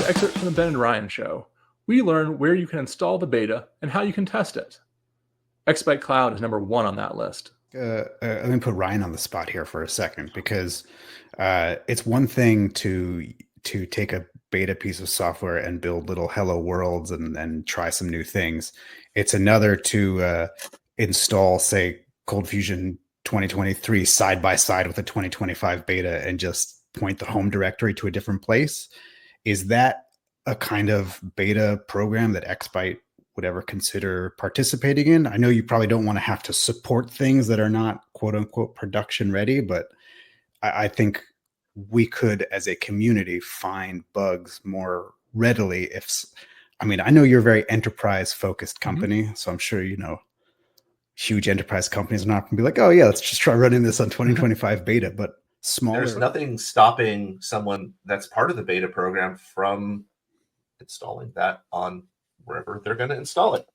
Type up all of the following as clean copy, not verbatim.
excerpts from the Ben and Ryan Show. We learn where you can install the beta and how you can test it. xByte Cloud is number 1 on that list. Let me put Ryan on the spot here for a second, because it's one thing to take a beta piece of software and build little hello worlds and try some new things. It's another to install, say, Cold Fusion 2023 side by side with the 2025 beta and just point the home directory to a different place. Is that a kind of beta program that xByte would ever consider participating in? I know you probably don't want to have to support things that are not quote unquote production ready, but I think we could, as a community, find bugs more readily I know you're a very enterprise focused company, so I'm sure, huge enterprise companies are not going to be like, oh yeah, let's just try running this on 2025 beta, but smaller. There's nothing stopping someone that's part of the beta program from installing that on wherever they're going to install it.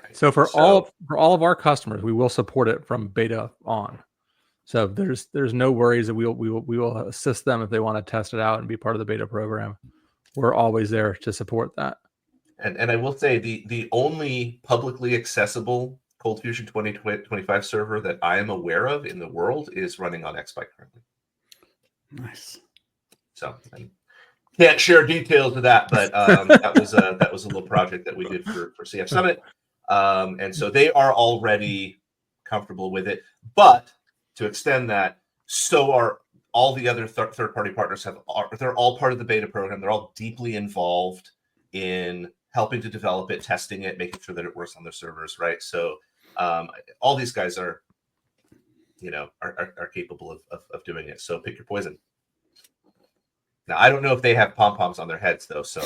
Right? So for all of our customers, we will support it from beta on. So there's no worries that we will assist them if they want to test it out and be part of the beta program. We're always there to support that. And I will say the only publicly accessible Cold Fusion 2025 server that I am aware of in the world is running on xByte currently. Nice. So I can't share details of that, but that was a little project that we did for CF Summit, and so they are already comfortable with it. But to extend that, so are all the other third-party partners. They're all part of the beta program. They're all deeply involved in helping to develop it, testing it, making sure that it works on their servers, right? So all these guys are capable of doing it. So pick your poison. Now, I don't know if they have pom-poms on their heads, though, so...